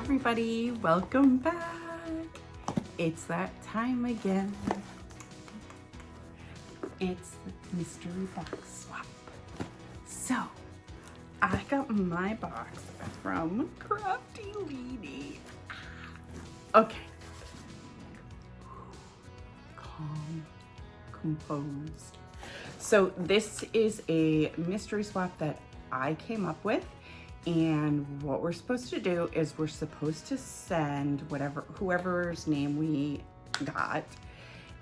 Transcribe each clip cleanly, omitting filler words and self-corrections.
everybody, welcome back. It's that time again. It's the mystery box swap. So, I got my box from Krafty Leeny. Okay. Calm, composed. So this is a mystery swap that I came up with. And what we're supposed to do is we're supposed to send whoever's name we got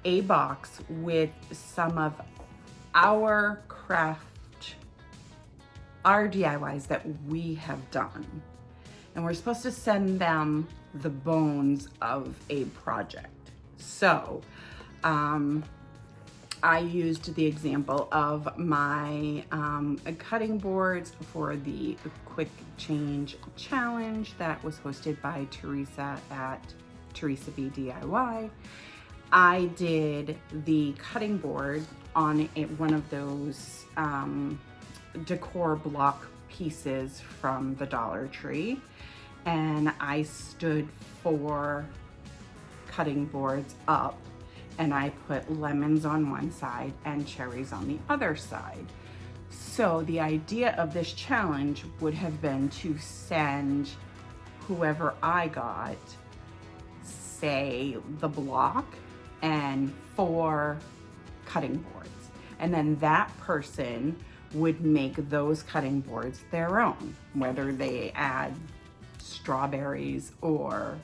a box with some of our DIYs that we have done. And we're supposed to send them the bones of a project. So, I used the example of my cutting boards for the Quick Change Challenge that was hosted by Teresa at Teresa B DIY. I did the cutting board on one of those decor block pieces from the Dollar Tree, and I stood 4 cutting boards up, and I put lemons on one side and cherries on the other side. So the idea of this challenge would have been to send whoever I got, say, the block and 4 cutting boards. And then that person would make those cutting boards their own, whether they add strawberries or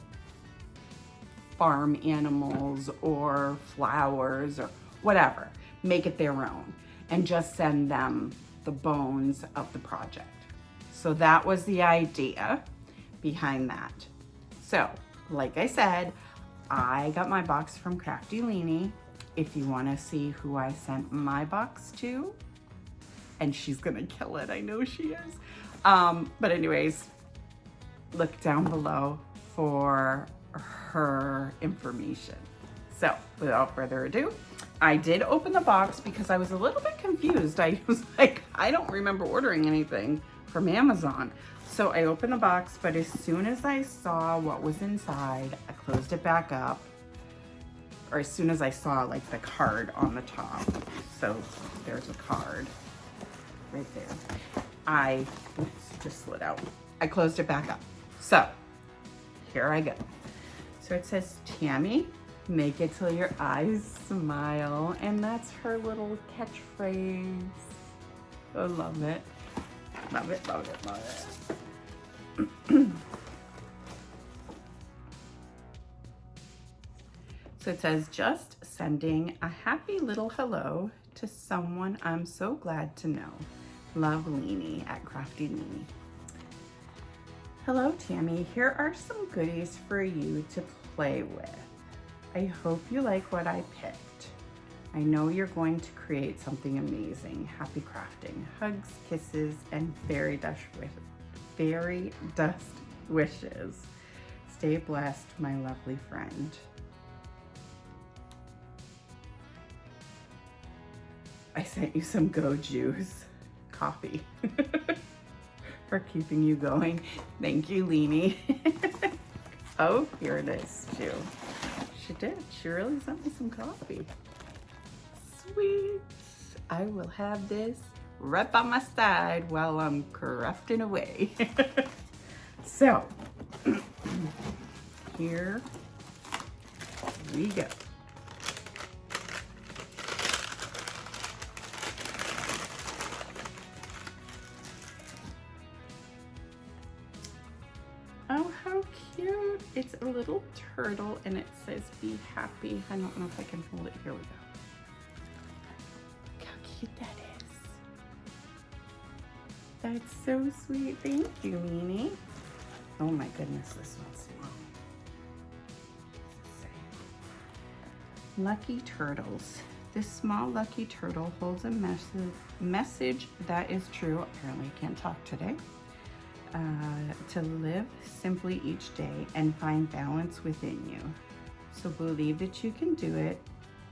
farm animals or flowers or whatever, make it their own and just send them the bones of the project. So that was the idea behind that. So, like I said, I got my box from Krafty Leeny. If you want to see who I sent my box to, and she's gonna kill it, I know she is. But anyways, look down below for her information. So without further ado, I did open the box because I was a little bit confused. I was like, I don't remember ordering anything from Amazon. So I opened the box, but as soon as I saw what was inside, I closed it back up. Or as soon as I saw like the card on the top. So there's a card right there. Oops, just slid out. I closed it back up. So here I go. So it says, Tammy, make it till your eyes smile. And that's her little catchphrase. I love it. Love it, love it, love it. So it says, just sending a happy little hello to someone I'm so glad to know. Love, Leeny at Krafty Leeny. Hello, Tammy. Here are some goodies for you to play with. I hope you like what I picked. I know you're going to create something amazing. Happy crafting. Hugs, kisses, and fairy dust wishes. Stay blessed, my lovely friend. I sent you some Go Juice coffee. For keeping you going. Thank you, Leeny. Oh, here it is, too. She did. She really sent me some coffee. Sweet. I will have this right by my side while I'm crafting away. So, here we go. Oh, how cute. It's a little turtle and it says be happy. I don't know if I can hold it. Here we go. Look how cute that is. That's so sweet. Thank you, Leeny. Oh my goodness, this one's long. Lucky turtles. This small lucky turtle holds a message that is true. Apparently I can't talk today. To live simply each day and find balance within you. So believe that you can do it.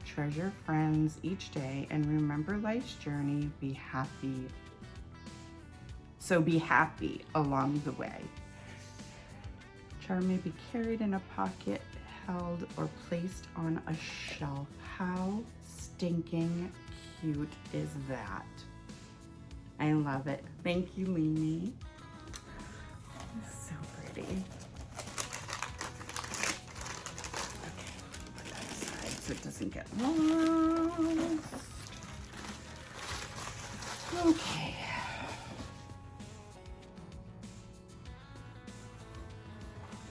Treasure friends each day and remember life's journey. Be happy. So be happy along the way. Jar may be carried in a pocket, held, or placed on a shelf. How stinking cute is that? I love it. Thank you, Leeny. So pretty. Okay, put that aside so it doesn't get lost. Okay.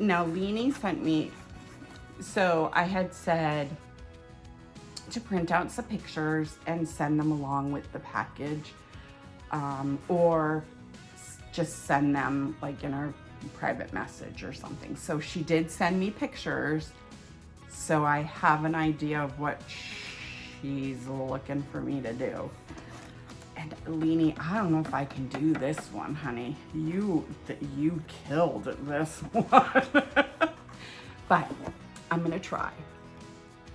Now, Leeny sent me, so I had said to print out some pictures and send them along with the package, or just send them like in our private message or something. So she did send me pictures, so I have an idea of what she's looking for me to do. And Leeny, I don't know if I can do this one, honey. You killed this one. But I'm gonna try.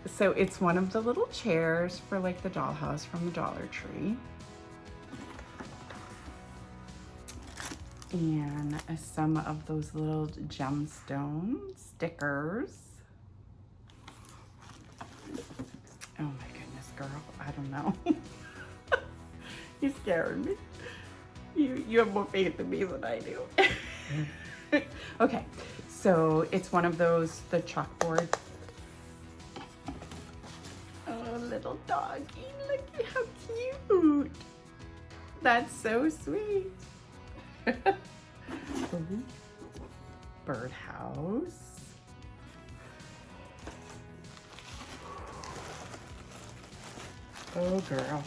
So it's one of the little chairs for like the dollhouse from the Dollar Tree. And some of those little gemstone stickers. Oh my goodness, girl, I don't know. You scared me. You have more faith in me than I do. Okay, so it's one of those, the chalkboard. Oh, little doggy, look how cute. That's so sweet. Birdhouse. Oh, girl.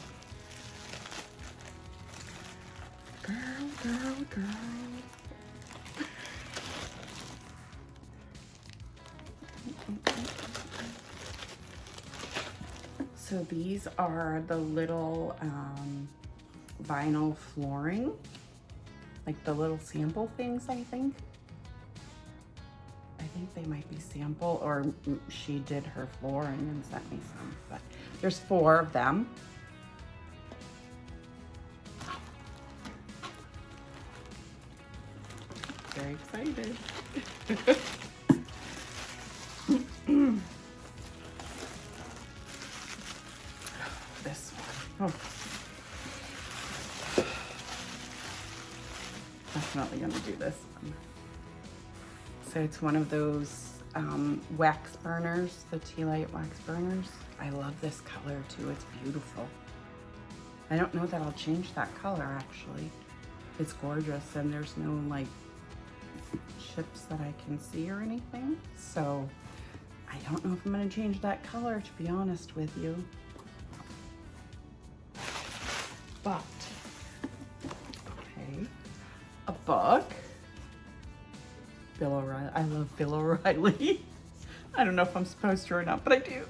Girl. So these are the little vinyl flooring, like the little sample things, I think. I think they might be sample, or she did her flooring and sent me some, but there's 4 of them. Very excited. This one. Oh. Definitely gonna do this one. So it's one of those wax burners, the tea light wax burners. I love this color too, it's beautiful. I don't know that I'll change that color actually. It's gorgeous and there's no like chips that I can see or anything. So I don't know if I'm gonna change that color, to be honest with you. But, okay, a book. Bill O'Reilly, I love Bill O'Reilly. I don't know if I'm supposed to or not, but I do.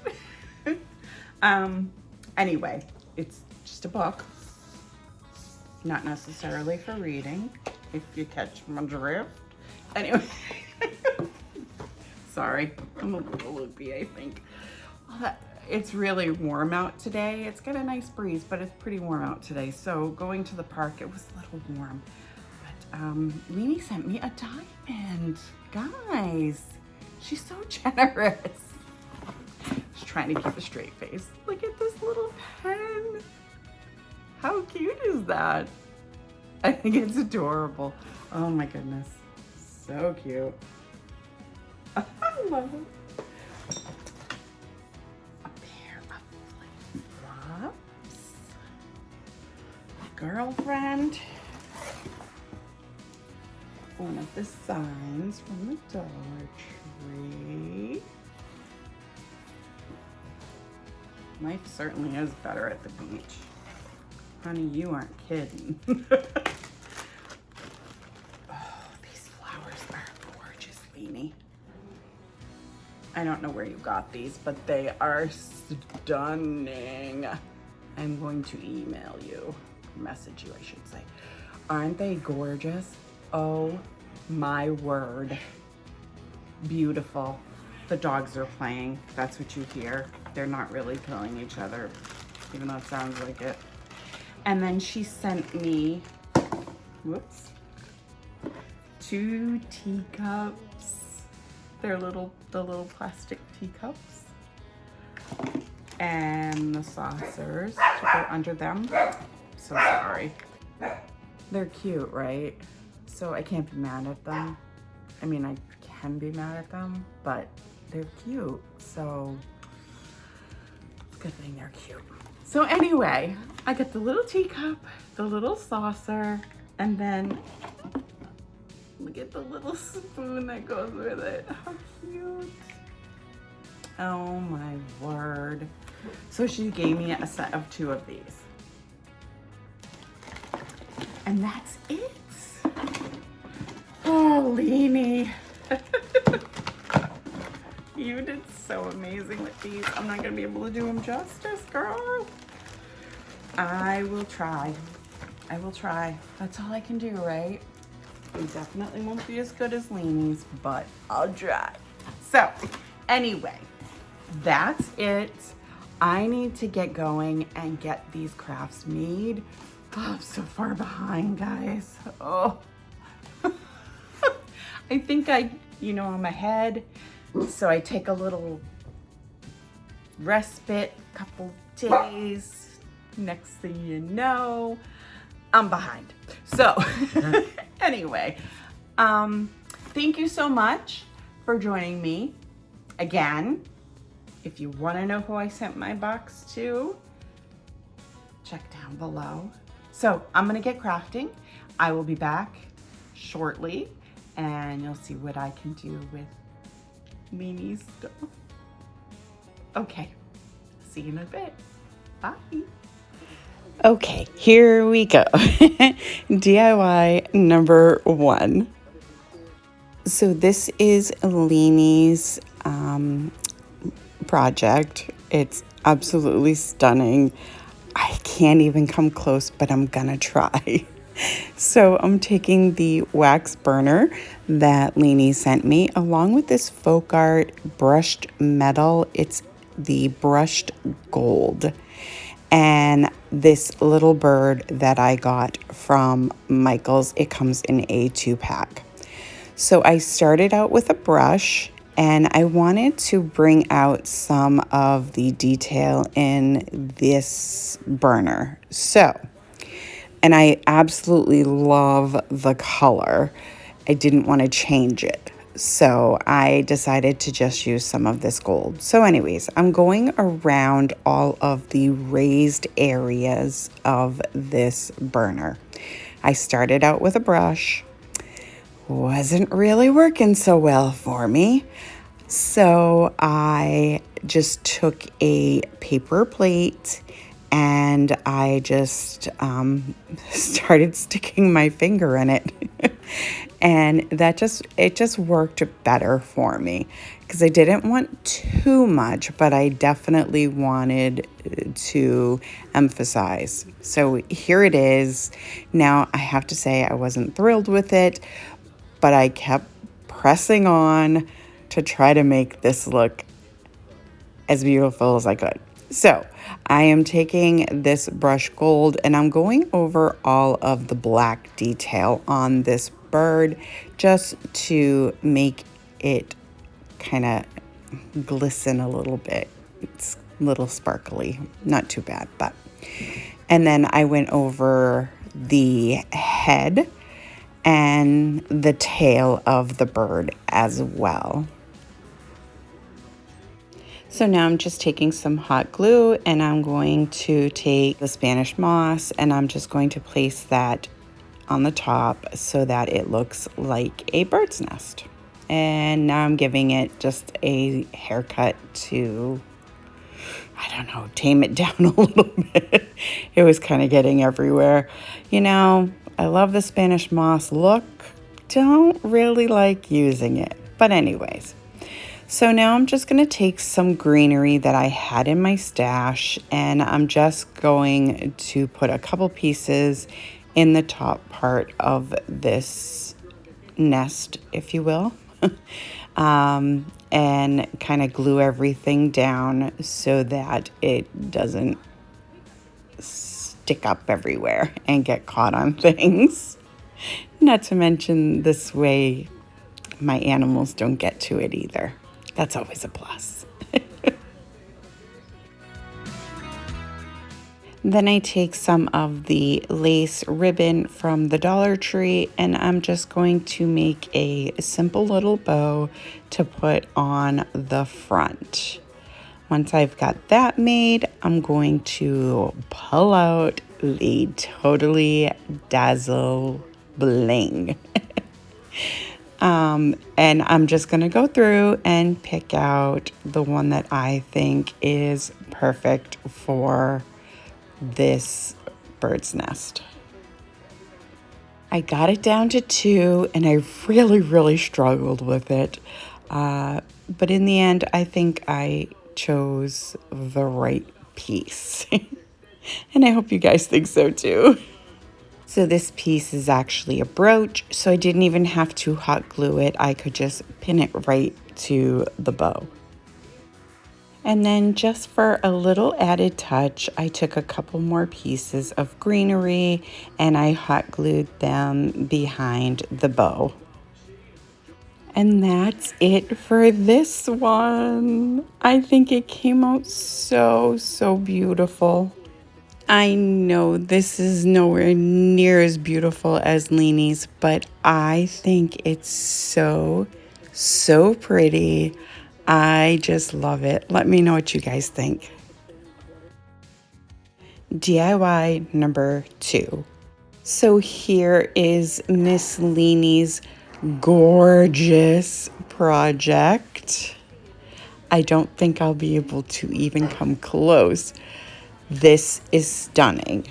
Anyway, it's just a book. Not necessarily for reading, if you catch my drift. Anyway, sorry, I'm a little loopy, I think. It's really warm out today. It's got a nice breeze, but it's pretty warm out today. So going to the park, it was a little warm. But Leeny sent me a diamond. Guys, she's so generous. She's trying to keep a straight face. Look at this little pen. How cute is that? I think it's adorable. Oh my goodness. So cute. I love it. A pair of flip-flops. Girlfriend. One of the signs from the Dollar Tree. Life certainly is better at the beach. Honey, you aren't kidding. I don't know where you got these, but they are stunning. I'm going to email you, message you, I should say. Aren't they gorgeous? Oh my word. Beautiful. The dogs are playing. That's what you hear. They're not really killing each other, even though it sounds like it. And then she sent me, whoops, 2 teacups. They're the little plastic teacups. And the saucers to go under them. So sorry. They're cute, right? So I can't be mad at them. I mean, I can be mad at them, but they're cute. So it's a good thing they're cute. So anyway, I got the little teacup, the little saucer, and then look at the little spoon that goes with it. How cute. Oh my word. So she gave me a set of 2 of these. And that's it. Oh, Leeny. You did so amazing with these. I'm not gonna be able to do them justice, girl. I will try. I will try. That's all I can do, right? It definitely won't be as good as Leeny's, but I'll try. So, anyway, that's it. I need to get going and get these crafts made. Oh, I'm so far behind, guys. Oh. I think I'm ahead. So I take a little respite, couple days. Next thing you know, I'm behind. So anyway, thank you so much for joining me again. If you want to know who I sent my box to, check down below. So I'm going to get crafting. I will be back shortly and you'll see what I can do with Mimi's stuff. Okay, see you in a bit. Bye. Okay, here we go. DIY number 1. So this is Leeny's project. It's absolutely stunning. I can't even come close, but I'm gonna try. So I'm taking the wax burner that Leeny sent me along with this folk art brushed metal. It's the brushed gold. And this little bird that I got from Michael's, it comes in a 2-pack. So I started out with a brush and I wanted to bring out some of the detail in this burner. And I absolutely love the color. I didn't want to change it. So I decided to just use some of this gold. So anyways, I'm going around all of the raised areas of this burner. I started out with a brush. Wasn't really working so well for me. So I just took a paper plate and I just started sticking my finger in it. And it just worked better for me because I didn't want too much, but I definitely wanted to emphasize. So here it is. Now I have to say I wasn't thrilled with it, but I kept pressing on to try to make this look as beautiful as I could. So I am taking this brush gold and I'm going over all of the black detail on this bird just to make it kind of glisten a little bit. It's a little sparkly, not too bad, but. And then I went over the head and the tail of the bird as well. So now I'm just taking some hot glue and I'm going to take the Spanish moss and I'm just going to place that on the top so that it looks like a bird's nest. And now I'm giving it just a haircut to, I don't know, tame it down a little bit. It was kind of getting everywhere. You know, I love the Spanish moss look. Don't really like using it. But anyways. So now I'm just going to take some greenery that I had in my stash and I'm just going to put a couple pieces in the top part of this nest, if you will, and kind of glue everything down so that it doesn't stick up everywhere and get caught on things. Not to mention this way my animals don't get to it either. That's always a plus. Then I take some of the lace ribbon from the Dollar Tree and I'm just going to make a simple little bow to put on the front. Once I've got that made, I'm going to pull out the Totally Dazzle Bling. And I'm just going to go through and pick out the one that I think is perfect for this bird's nest. I got it down to 2 and I really struggled with it. But in the end, I think I chose the right piece. And I hope you guys think so too. So this piece is actually a brooch, so I didn't even have to hot glue it. I could just pin it right to the bow. And then just for a little added touch, I took a couple more pieces of greenery and I hot glued them behind the bow. And that's it for this one. I think it came out so beautiful. I know this is nowhere near as beautiful as Leeny's, but I think it's so pretty. I just love it. Let me know what you guys think. DIY number 2. So here is Miss Leeny's gorgeous project. I don't think I'll be able to even come close. This is stunning.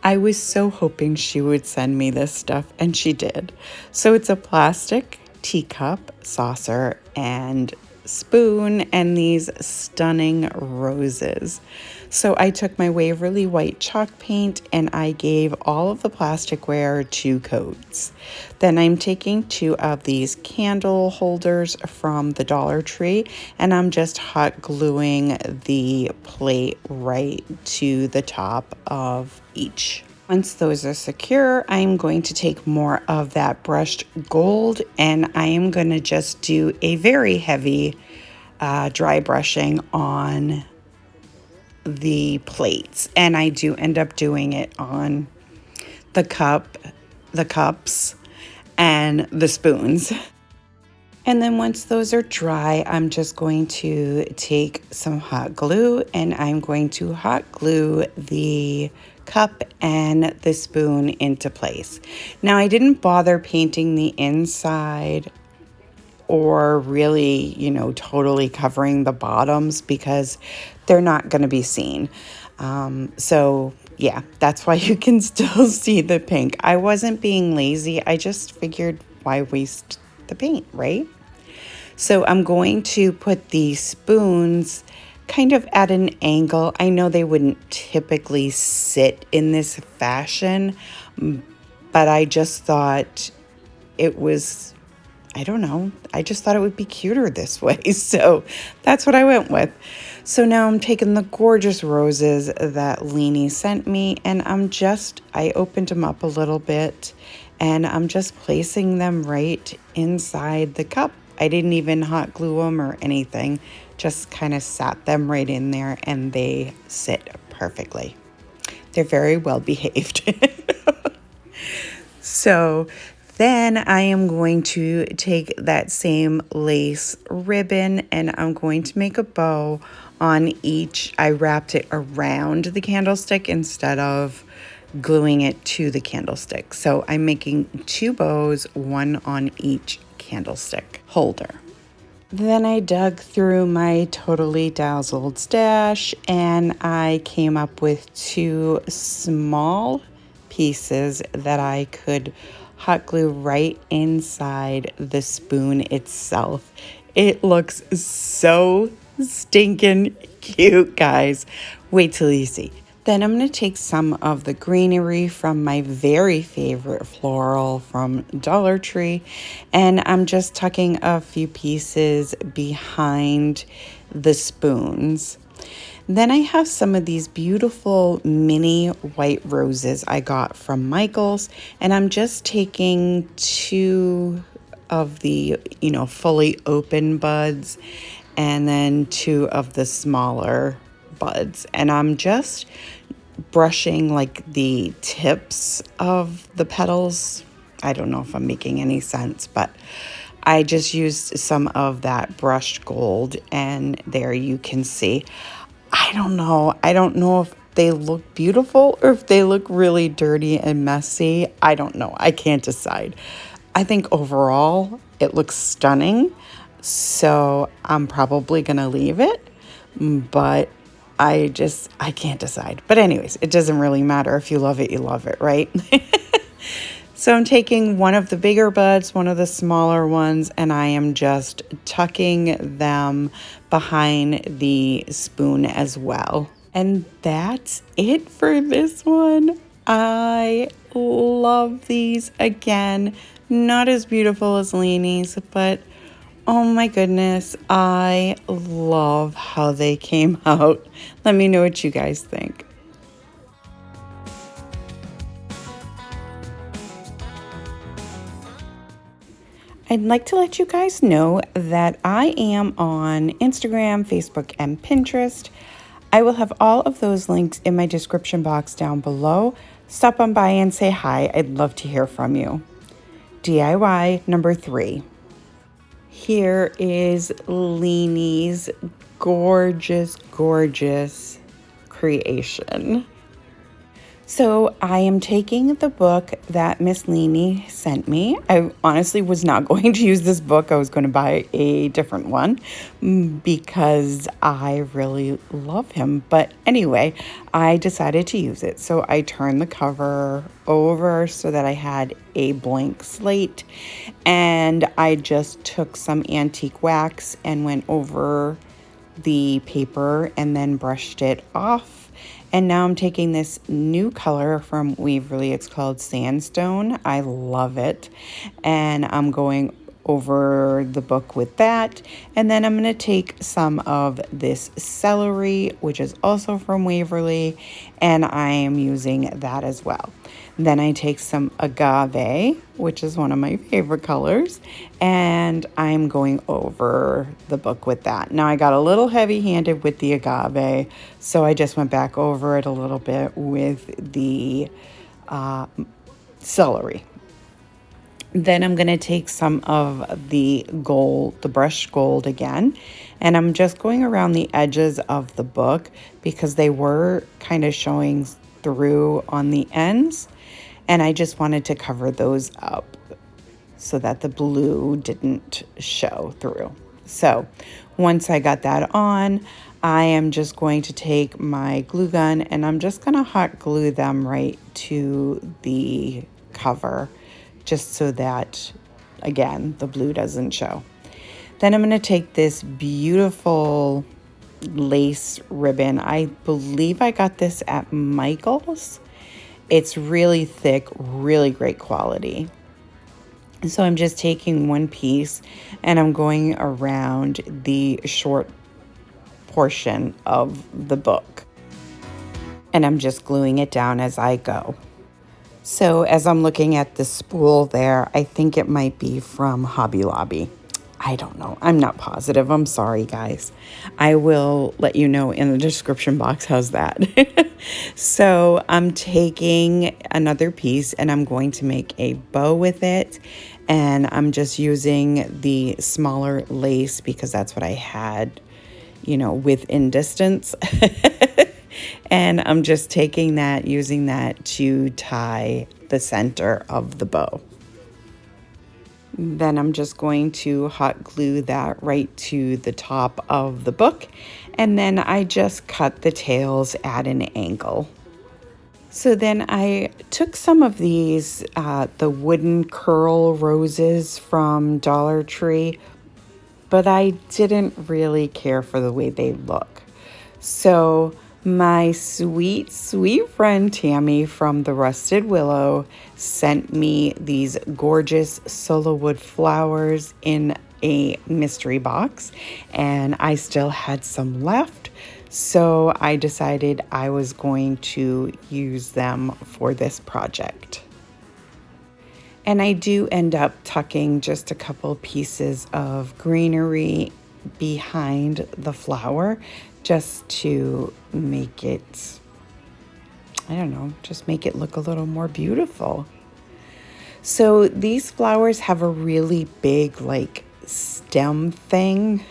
I was so hoping she would send me this stuff, and she did. So it's a plastic teacup, saucer, and spoon, and these stunning roses. So I took my Waverly White chalk paint and I gave all of the plasticware 2 coats. Then I'm taking 2 of these candle holders from the Dollar Tree and I'm just hot gluing the plate right to the top of each. Once those are secure, I'm going to take more of that brushed gold and I am going to just do a very heavy dry brushing on the plates. And I do end up doing it on the cups, and the spoons. And then once those are dry, I'm just going to take some hot glue and I'm going to hot glue the cup and the spoon into place. Now I didn't bother painting the inside or really, totally covering the bottoms because they're not going to be seen. So yeah, that's why you can still see the pink. I wasn't being lazy. I just figured why waste the paint, right? So I'm going to put the spoons kind of at an angle. I know they wouldn't typically sit in this fashion, but I just thought it was, I don't know, I just thought it would be cuter this way. So that's what I went with. So now I'm taking the gorgeous roses that Leeny sent me and I opened them up a little bit and I'm just placing them right inside the cup. I didn't even hot glue them or anything, just kind of sat them right in there and they sit perfectly. They're very well behaved. So then I am going to take that same lace ribbon and I'm going to make a bow on each. I wrapped it around the candlestick instead of gluing it to the candlestick. So I'm making 2 bows, 1 on each candlestick holder. Then I dug through my Totally Dazzled stash and I came up with 2 small pieces that I could hot glue right inside the spoon itself. It looks so stinking cute, guys. Wait till you see. Then I'm going to take some of the greenery from my very favorite Floral from Dollar Tree, and I'm just tucking a few pieces behind the spoons. Then I have some of these beautiful mini white roses I got from Michael's, and I'm just taking 2 of the, fully open buds and then 2 of the smaller buds. And I'm just brushing like the tips of the petals. I don't know if I'm making any sense, but I just used some of that brushed gold, and there you can see. I don't know. I don't know if they look beautiful or if they look really dirty and messy. I don't know. I can't decide. I think overall it looks stunning. So I'm probably going to leave it, but I can't decide. But anyways, it doesn't really matter. If you love it, you love it, right? So I'm taking one of the bigger buds, one of the smaller ones, and I am just tucking them behind the spoon as well. And that's it for this one. I love these. Again, not as beautiful as Leeny's, but oh my goodness, I love how they came out. Let me know what you guys think. I'd like to let you guys know that I am on Instagram, Facebook, and Pinterest. I will have all of those links in my description box down below. Stop on by and say hi. I'd love to hear from you. DIY number 3. Here is Leeny's gorgeous, gorgeous creation. So I am taking the book that Miss Leeny sent me. I honestly was not going to use this book. I was going to buy a different one because I really love him. But anyway, I decided to use it. So I turned the cover over so that I had a blank slate. And I just took some antique wax and went over the paper and then brushed it off. And now I'm taking this new color from Waverly. It's called Sandstone. I love it. And I'm going over the book with that. And then I'm going to take some of this celery, which is also from Waverly, and I am using that as well. Then I take some agave, which is one of my favorite colors, and I'm going over the book with that. Now I got a little heavy-handed with the agave, so I just went back over it a little bit with the celery. Then I'm going to take some of the gold, the brushed gold again, and I'm just going around the edges of the book because they were kind of showing through on the ends, and I just wanted to cover those up so that the blue didn't show through. So once I got that on, I am just going to take my glue gun and I'm just going to hot glue them right to the cover, just so that, again, the blue doesn't show. Then I'm going to take this beautiful lace ribbon. I believe I got this at Michael's. It's really thick, really great quality. So I'm just taking one piece and I'm going around the short portion of the book. And I'm just gluing it down as I go. So as I'm looking at the spool there, I think it might be from Hobby Lobby. I don't know. I'm not positive. I'm sorry, guys. I will let you know in the description box. How's that? So I'm taking another piece and I'm going to make a bow with it. And I'm just using the smaller lace because that's what I had, within distance. And I'm just taking that, using that to tie the center of the bow. Then I'm just going to hot glue that right to the top of the book. And then I just cut the tails at an angle. So then I took some of these, the wooden curl roses from Dollar Tree, but I didn't really care for the way they look. So my sweet, sweet friend Tammy from the Rusted Willow sent me these gorgeous solo wood flowers in a mystery box, and I still had some left, so I decided I was going to use them for this project. And I do end up tucking just a couple pieces of greenery behind the flower just to make it, I don't know, just make it look a little more beautiful. So these flowers have a really big like stem thing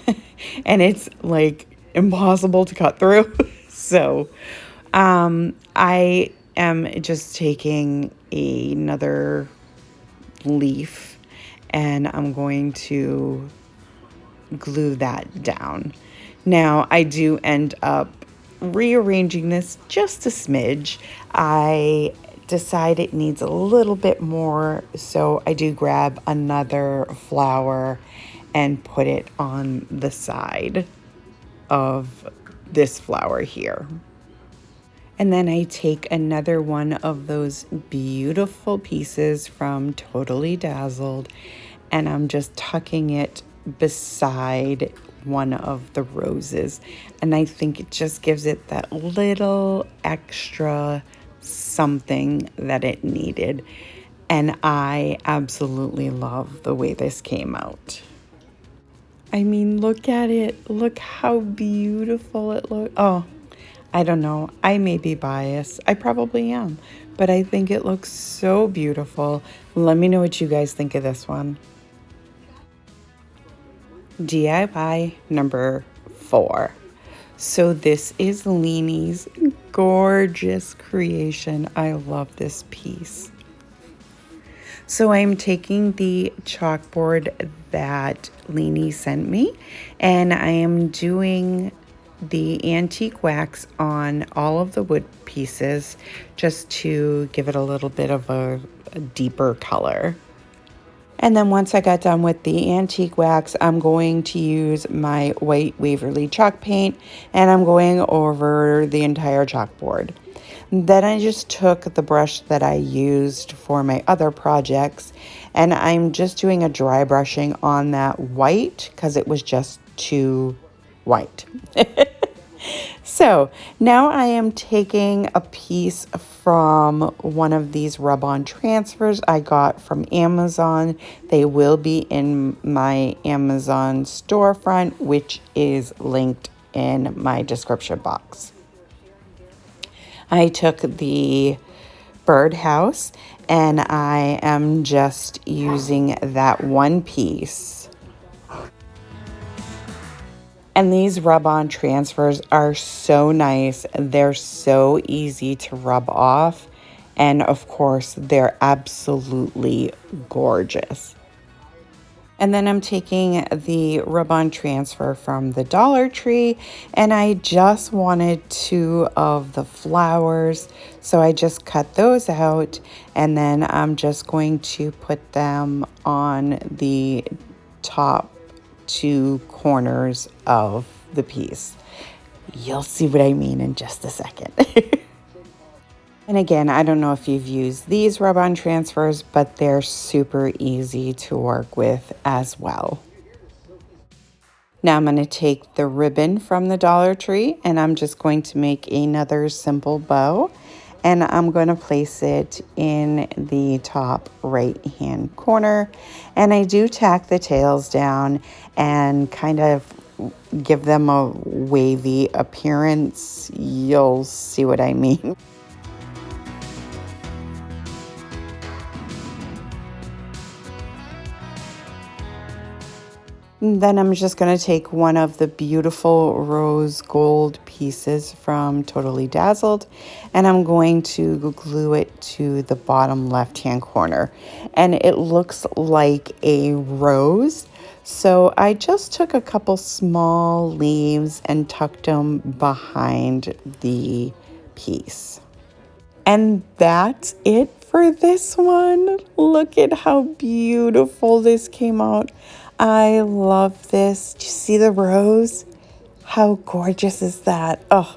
and it's like impossible to cut through. So I am just taking another leaf and I'm going to glue that down. Now I do end up rearranging this just a smidge. I decide it needs a little bit more, so I do grab another flower and put it on the side of this flower here. And then I take another one of those beautiful pieces from Totally Dazzled and I'm just tucking it beside one of the roses. And I think it just gives it that little extra something that it needed. And I absolutely love the way this came out. I mean, look at it. Look how beautiful it looks. Oh, I don't know. I may be biased. I probably am. But I think it looks so beautiful. Let me know what you guys think of this one. DIY number 4. So this is Leeny's gorgeous creation. I love this piece. So I'm taking the chalkboard that Leeny sent me and I am doing the antique wax on all of the wood pieces just to give it a little bit of a deeper color. And then once I got done with the antique wax, I'm going to use my white Waverly chalk paint and I'm going over the entire chalkboard. Then I just took the brush that I used for my other projects and I'm just doing a dry brushing on that white because it was just too white. So now I am taking a piece from one of these rub-on transfers I got from Amazon. They will be in my Amazon storefront, which is linked in my description box. I took the birdhouse and I am just using that one piece. And these rub-on transfers are so nice. They're so easy to rub off. And of course, they're absolutely gorgeous. And then I'm taking the rub-on transfer from the Dollar Tree. And I just wanted 2 of the flowers. So I just cut those out. And then I'm just going to put them on the top 2 corners of the piece. You'll see what I mean in just a second. And again, I don't know if you've used these rub-on transfers, but they're super easy to work with as well. Now I'm going to take the ribbon from the Dollar Tree and I'm just going to make another simple bow. And I'm going to place it in the top right hand corner. And I do tack the tails down and kind of give them a wavy appearance. You'll see what I mean. Then I'm just going to take one of the beautiful rose gold pieces from Totally Dazzled and I'm going to glue it to the bottom left hand corner. And it looks like a rose. So I just took a couple small leaves and tucked them behind the piece. And that's it for this one. Look at how beautiful this came out. I love this. Do you see the rose? How gorgeous is that? Oh,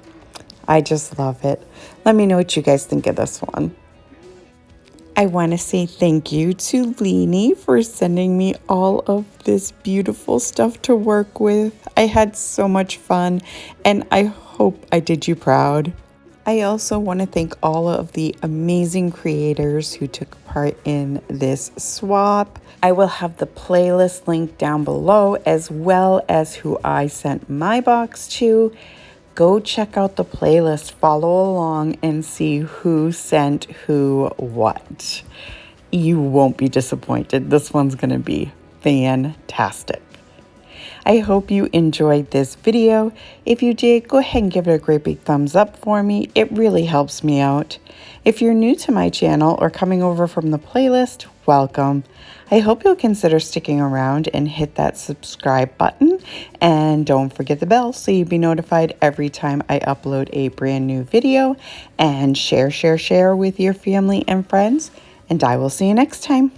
I just love it. Let me know what you guys think of this one. I want to say thank you to Leeny for sending me all of this beautiful stuff to work with. I had so much fun and I hope I did you proud. I also want to thank all of the amazing creators who took part in this swap. I will have the playlist linked down below, as well as who I sent my box to. Go check out the playlist, follow along, and see who sent who what. You won't be disappointed. This one's going to be fantastic. I hope you enjoyed this video. If you did, go ahead and give it a great big thumbs up for me. It really helps me out. If you're new to my channel or coming over from the playlist, welcome. I hope you'll consider sticking around and hit that subscribe button. And don't forget the bell so you'll be notified every time I upload a brand new video. And share with your family and friends. And I will see you next time.